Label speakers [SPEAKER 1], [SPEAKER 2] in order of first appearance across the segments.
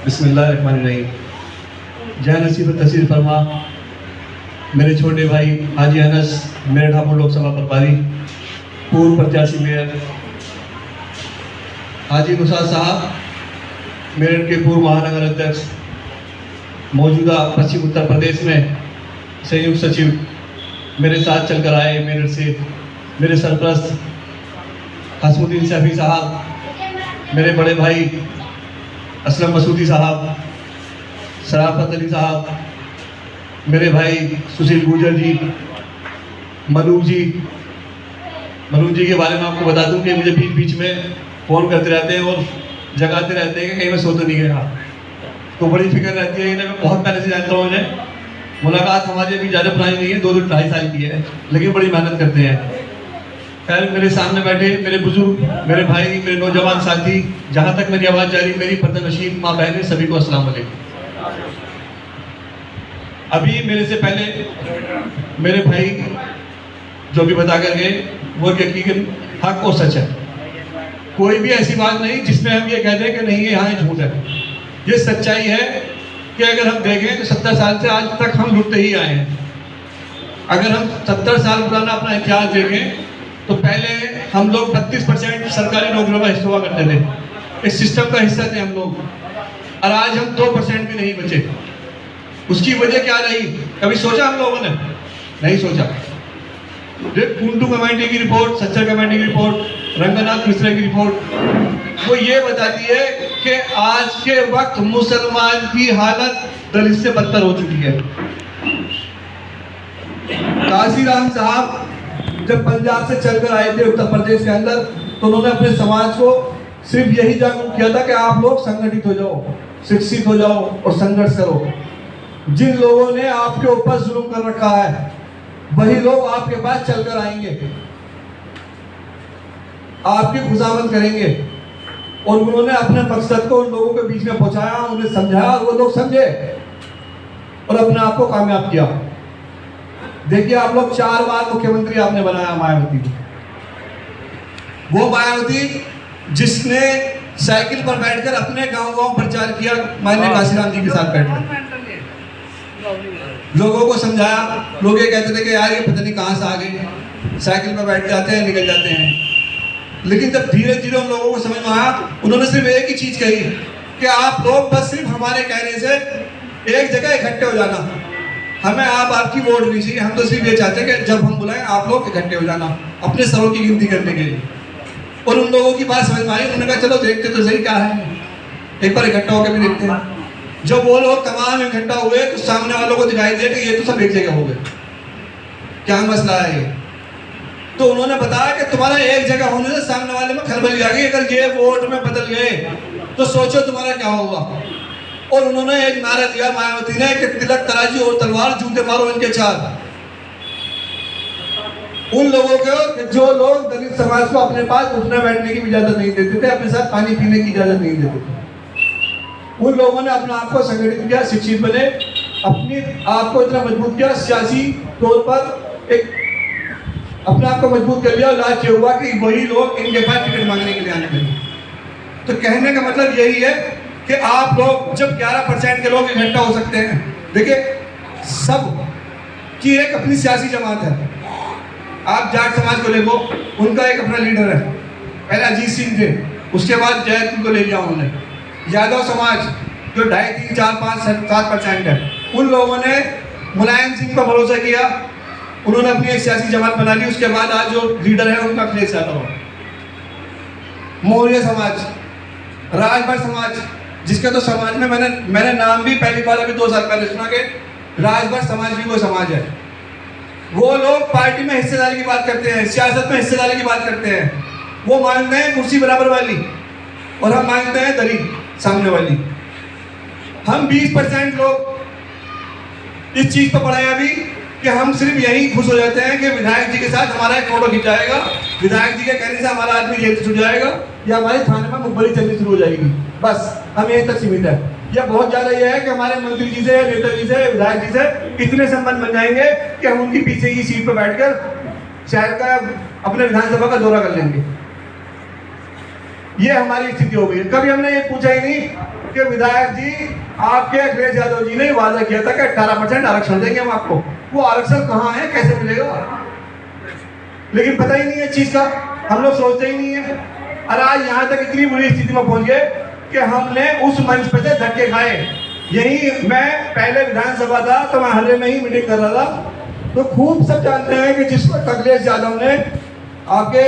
[SPEAKER 1] बिस्मिल्लाहिर्रहमानिर्रहीम। जय नसीब तस्वीर फरमा मेरे छोटे भाई हाजी अनस, मेरठ हापुड़ लोकसभा प्रभारी, पूर्व प्रत्याशी मेयर हाजी नुसार साहब, मेरठ के पूर्व महानगर अध्यक्ष, मौजूदा पश्चिम उत्तर प्रदेश में संयुक्त सचिव, मेरे साथ चलकर आए मेरठ से मेरे सरपरस्त हसमुद्दीन शफी साहब, मेरे बड़े भाई असलम मसूदी साहब, शराफत अली साहब, मेरे भाई सुशील गुर्जर जी, मनोज जी के बारे में आपको बता दूं कि मुझे बीच बीच में फ़ोन करते रहते हैं और जगाते रहते हैं कि कहीं मैं सो तो नहीं गया, तो बड़ी फिक्र रहती है। इन्हें मैं बहुत पहले से जानता हूँ, इन्हें मुलाकात हमारी अभी ज़्यादा पुरानी नहीं है, 2-2-2.5 साल की है, लेकिन बड़ी मेहनत करते हैं। खैर, मेरे सामने बैठे मेरे बुजुर्ग, मेरे भाई, मेरे नौजवान साथी, जहाँ तक मेरी आवाज़ जा रही, मेरी पर्दानशीन माँ बहनें, सभी को अस्सलाम वालेकुम। अभी मेरे से पहले मेरे भाई जो भी बता कर गए वो यकीनन हक और सच है। कोई भी ऐसी बात नहीं जिसमें हम ये कह दें कि नहीं ये यहाँ झूठ है। ये सच्चाई है कि अगर हम देखें तो 70 साल से आज तक हम लुटते ही आए हैं। अगर हम 70 साल पुराना अपना इतिहास देखें तो पहले हम लोग 32% सरकारी नौकरियों का हिस्सा हुआ करते थे, इस सिस्टम का हिस्सा थे हम लोग, और आज हम 2% भी नहीं बचे। उसकी वजह क्या रही, कभी सोचा हम लोगों ने? नहीं सोचा। कुंटू कमेटी की रिपोर्ट, सच्चर कमेटी की रिपोर्ट, रंगनाथ मिश्रा की रिपोर्ट वो ये बताती है कि आज के वक्त मुसलमान की हालत दलित से बदतर हो चुकी है। काशीराम साहब जब पंजाब से चलकर आए थे उत्तर प्रदेश के अंदर, तो उन्होंने अपने समाज को सिर्फ यही जागरूक किया था कि आप लोग संगठित हो जाओ, शिक्षित हो जाओ और संघर्ष करो। जिन लोगों ने आपके ऊपर जुल्म कर रखा है वही लोग आपके पास चलकर आएंगे, आपकी खुशामद करेंगे। और उन्होंने अपने मकसद को उन लोगों के बीच में पहुंचाया, उन्हें समझाया और वो लोग समझे और अपने आप को कामयाब किया। देखिए, आप लोग 4 बार मुख्यमंत्री आपने बनाया मायावती को। वो मायावती जिसने साइकिल पर बैठकर अपने गांव-गांव प्रचार किया, माननीय काशीराम जी के साथ बैठकर लोगों को समझाया। लोग ये कहते थे कि यार ये पता नहीं कहां से आ गए, साइकिल पर बैठ जाते हैं, निकल जाते हैं। लेकिन जब धीरे धीरे उन लोगों को समझ में आया, उन्होंने सिर्फ एक ही चीज कही कि आप लोग बस सिर्फ हमारे कहने से एक जगह इकट्ठे हो जाना, हमें आपकी वोट नहीं चाहिए, हम तो सिर्फ ये चाहते हैं कि जब हम बुलाएं आप लोग इकट्ठे हो जाना अपने सरों की गिनती करने के लिए। और उन लोगों की बात समझ में आई, उन्होंने कहा चलो देखते तो सही क्या है, एक बार इकट्ठा होकर भी देखते हैं। जब वो लोग तमाम इकट्ठा हुए तो सामने वालों को दिखाई दिया कि ये तो सब एक जगह हो गए, क्या मसला है ये। तो उन्होंने बताया कि तुम्हारा एक जगह होने से सामने वाले में खलबली आ गई, अगर ये वोट में बदल गए तो सोचो तुम्हारा क्या होगा। और उन्होंने एक नारा दिया मायावती ने कि तिलक तराजू और तलवार, जूते मारो इनके 4। उन लोगों को जो लोग दलित समाज को अपने पास उठने बैठने की इजाजत नहीं देते थे, अपने साथ पानी पीने की इजाजत नहीं देते थे, उन लोगों ने अपने आप को संगठित किया, शिक्षित बने, अपने आप को इतना मजबूत किया, सियासी तौर पर एक अपने आप को मजबूत कर लिया। और लास्ट ये हुआ कि वही लोग इनके पास टिकट मांगने के लिए आने लगे। तो कहने का मतलब यही है कि आप लोग जब 11% के लोग इकट्ठा हो सकते हैं, देखिए सब की एक अपनी सियासी जमात है। आप जाट समाज को देखो, उनका एक अपना लीडर है, पहले अजीत सिंह थे, उसके बाद जयंत को ले लिया उन्होंने। यादव समाज जो 2.5, 3, 4, 5, 7% है, उन लोगों ने मुलायम सिंह पर भरोसा किया, उन्होंने अपनी एक सियासी जमात बना ली। उसके बाद आज जो लीडर है उनका अखिलेश यादव है। मौर्य समाज, राजभर समाज, जिसके तो समाज में मैंने नाम भी पहली बार अभी 2 साल पहले सुना कि राजभर समाज भी कोई समाज है। वो लोग पार्टी में हिस्सेदारी की बात करते हैं, सियासत में हिस्सेदारी की बात करते हैं। वो मांगते हैं कुर्सी बराबर वाली और हम मांगते हैं दरी सामने वाली। हम 20% लोग इस चीज पर पड़े हैं अभी कि हम सिर्फ यही खुश हो जाते हैं कि विधायक जी के साथ हमारा एक फोटो खिंचाएगा, विधायक जी के कहने से हमारा आदमी जेल से छूट जाएगा या हमारे थाने में मुखबरी चलनी शुरू हो जाएगी, बस हम यहीं तक सीमित है। यह बहुत ज्यादा यह है कि हमारे मंत्री जी से, नेता जी से, विधायक जी से इतने संबंध बन जाएंगे कि हम उनकी पीछे की सीट पर बैठकर शहर का अपने विधानसभा का दौरा कर लेंगे। ये हमारी स्थिति हो गई है। कभी हमने ये पूछा ही नहीं
[SPEAKER 2] कि विधायक जी आपके अखिलेश यादव जी ने वादा किया था कि 18% आरक्षण देंगे हम आपको। वो आरक्षण कहाँ है, कैसे मिलेगा? लेकिन पता ही नहीं है चीज का, हम लोग सोचते ही नहीं है। और आज यहाँ तक इतनी बुरी स्थिति में पहुंच गए कि हमने उस मंच पे से धक्के खाए। यही मैं पहले विधानसभा था तो मैं हल्ले में ही मीटिंग कर रहा था, तो खूब सब जानते हैं कि जिस वक्त अखिलेश यादव ने आपके,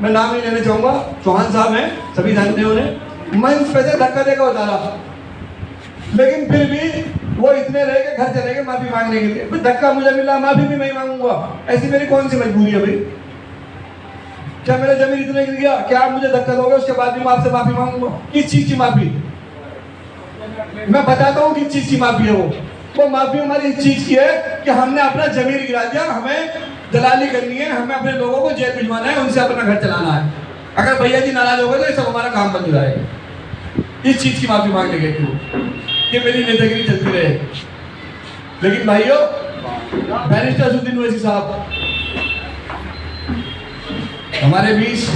[SPEAKER 2] मैं नाम नहीं लेना चाहूंगा, चौहान साहब हैं, सभी जानते हैं उन्हें, मंच पे से धक्का देकर उतारा। लेकिन फिर भी वो इतने रहे कि घर चले गए माफी मांगने के लिए। धक्का मुझे मिला, माफी भी मैं मांगूंगा, ऐसी मेरी कौन सी मजबूरी है भाई? क्या मेरा जमीन इतने गिर गया? क्या आप मुझे धक्का दोगे उसके बाद भी मैं आपसे माफी मांगूंगा? किस चीज की माफी? मैं बताता हूँ किस चीज की माफी है वो माफी हमारी इस चीज की है कि हमने अपना जमीन गिरा दिया, हमें दलाली करनी है, हमें अपने लोगों को जेल भिजवाना है, उनसे अपना घर चलाना है। अगर भैया जी नाराज हो गए तो ये सब हमारा काम बंद हो जाएगा। इस चीज की माफी मांगने गए थे कि मेरी नेतागिरी चलती रहे। लेकिन भाइयों, बैरिस्टर असदुद्दीन ओवैसी साहब हमारे बीच,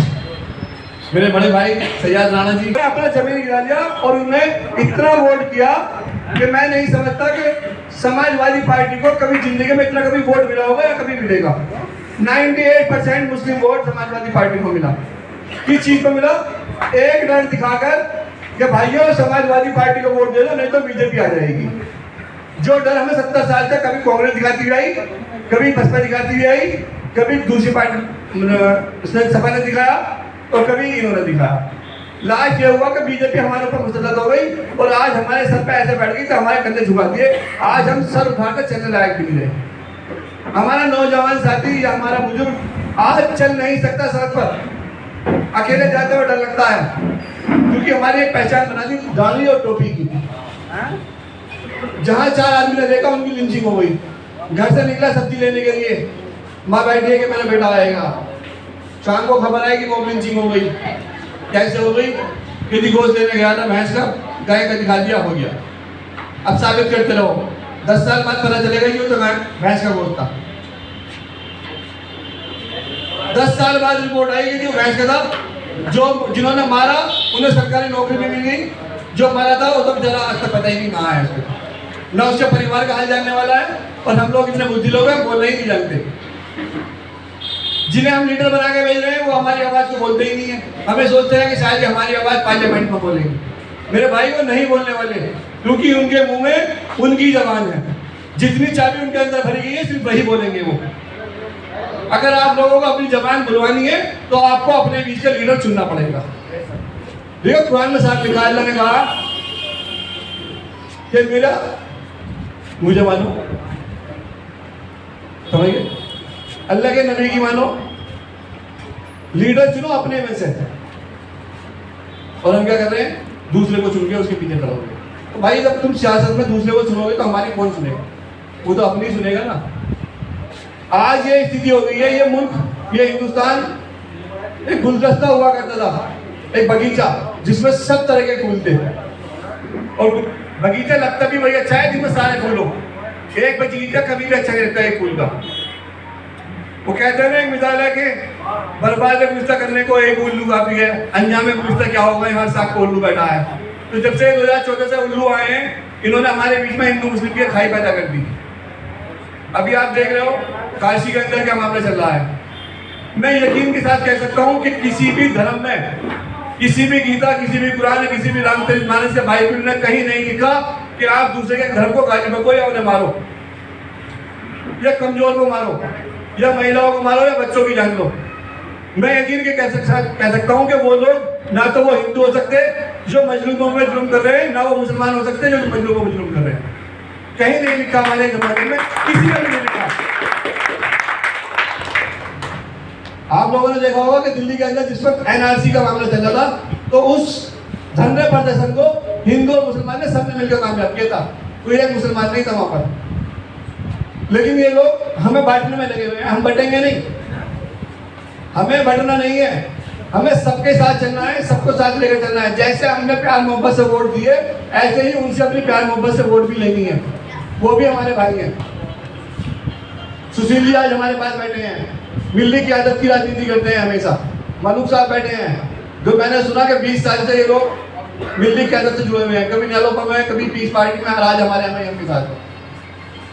[SPEAKER 2] मेरे बड़े भाई सैयद राणा जी ने अपना जमीन गिरा दिया और उन्हें इतना वोट किया कि मैं नहीं समझता कि समाजवादी पार्टी को कभी जिंदगी में इतना कभी वोट मिला होगा या कभी मिलेगा। 98% मुस्लिम वोट समाजवादी पार्टी को मिला। किस चीज को मिला? एक डर दिखाकर कि भाइयों समाजवादी पार्टी को वोट दे दो नहीं तो बीजेपी आ जाएगी। जो डर हमें 70 साल तक कभी कांग्रेस दिखाती हुई आई, कभी बसपा दिखाती हुई आई, कभी दूसरी पार्टी सपा ने दिखाया और कभी इन्होंने दिखाया। लास्ट ये हुआ कि बीजेपी हमारे ऊपर मुसल्लत हो गई और आज हमारे सर पे ऐसे बैठ गई तो हमारे कंधे झुका दिए। आज हम सर उठाकर चलने लायक भी नहीं रहे। हमारा नौजवान साथी या हमारा बुजुर्ग आज चल नहीं सकता सड़क पर, अकेले जाते हुए डर लगता है, क्योंकि हमारी एक पहचान बना दी दाढ़ी और टोपी की। जहाँ 4 आदमी ने देखा उनकी लिंचिंग हो गई। घर से निकला सब्जी लेने के लिए, माँ बैठी है कि मेरा बेटा आएगा, शाम को खबर आई कि वो लिंचिंग हो गई। कैसे हो गई? किसी गोश्त लेने गया था भैंस का, गाय का दिखा दिया, हो गया। अब साबित करते रहो, 10 साल बाद पता चलेगा क्यों तो भैंस का गोश्त था। 10 साल बाद रिपोर्ट आएगी कि भैंस का था। जो जिन्होंने मारा उन्हें सरकारी नौकरी भी मिल गई, जो मारा था वो तो बेचारा आज तक पता ही नहीं कहाँ है उसको, न उसके परिवार का हाल जानने वाला है। और हम लोग इतने बुद्धि लोग हैं, बोलना ही नहीं जानते। जिन्हें हम लीडर बना के भेज रहे हैं वो हमारी आवाज को बोलते ही नहीं है। हमें सोचते हैं कि शायद हमारी आवाज पार्लियामेंट में बोलेंगे। मेरे भाई वो नहीं बोलने वाले, क्योंकि उनके मुंह में उनकी जबान है। जितनी चाबी उनके अंदर भरी गई है सिर्फ वही बोलेंगे वो। अगर आप लोगों को अपनी जबान बुलवानी है तो आपको अपने बीच का लीडर चुनना पड़ेगा। देखो कुरान में साफ लिखा, अल्लाह ने कहा कि मेरा मुझे मानो, समझिए, अल्लाह के नबी की मानो, लीडर चुनो अपने में से। और हम क्या कर रहे हैं? दूसरे को चुन के उसके पीछे खड़े हो गए। तो भाई जब तुम सियासत में दूसरे को चुनोगे तो हमारी कौन सुनेगा? वो तो अपनी सुनेगा ना। आज ये स्थिति हो गई है, ये मुल्क, ये हिंदुस्तान एक गुलदस्ता हुआ करता था, एक बगीचा जिसमें सब तरह के फूल थे। और बगीचा लगता भी वही अच्छा है जिसमें सारे फूल हो। एक बगीचा कभी भी अच्छा नहीं लगता एक फूल का। वो कहते हैं ना, एक मिसाल है कि बर्बाद गुलिस्ता करने को एक उल्लू काफी है, अंजाम गुलिस्ता क्या होगा, हर साथ को उल्लू बैठा है। तो जब से 2014 से उल्लू आए हैं, इन्होंने हमारे बीच में हिंदू मुस्लिम की खाई पैदा कर दी। अभी आप देख रहे हो काशी के अंदर क्या मामला चल रहा है। मैं यकीन के साथ कह सकता हूँ कि किसी भी धर्म में, किसी भी गीता, किसी भी कुरान, किसी भी रामचरितमानस या बाइबल ने कहीं नहीं लिखा कि आप दूसरे के धर्म को गाली बको या उन्हें मारो, या कमजोर को मारो, या महिलाओं को मारो, या बच्चों की जान लो। मैं यकीन के कह सकता हूँ कि वो लोग ना तो वो हिंदू हो सकते जो मजलूमों में जुल्म कर रहे हैं, ना वो मुसलमान हो सकते जो मजलूमों में जुल्म कर रहे हैं। कहीं नहीं लिखा हमारे जमाने में, किसी ने भी नहीं लिखा। आप लोगों ने देखा होगा कि दिल्ली के अंदर जिस वक्त एनआरसी का मामला चल रहा था, तो उस धरने प्रदर्शन को हिंदू और मुसलमान ने सबने मिलकर कामयाब किया था। कोई एक मुसलमान नहीं था वहां पर। लेकिन ये लोग हमें बांटने में लगे हुए हैं। हम बटेंगे नहीं, हमें बढ़ना नहीं है, हमें सबके साथ चलना है, सबको साथ लेकर चलना है। जैसे हमने प्यार मोहब्बत से वोट दिए, ऐसे ही उनसे अपनी प्यार मोहब्बत से वोट भी लेनी है। वो भी हमारे भाई हैं। सुशील जी आज हमारे पास बैठे हैं, मिलने की आदत की राजनीति करते हैं हमेशा। मनुख साहब बैठे हैं, जो मैंने सुना कि 20 साल से ये लोग मिल्ली क्यादत से जुड़े हुए हैं, कभी नेलोफा में, कभी पीस पार्टी में, आज हमारे एमआईएम के साथ।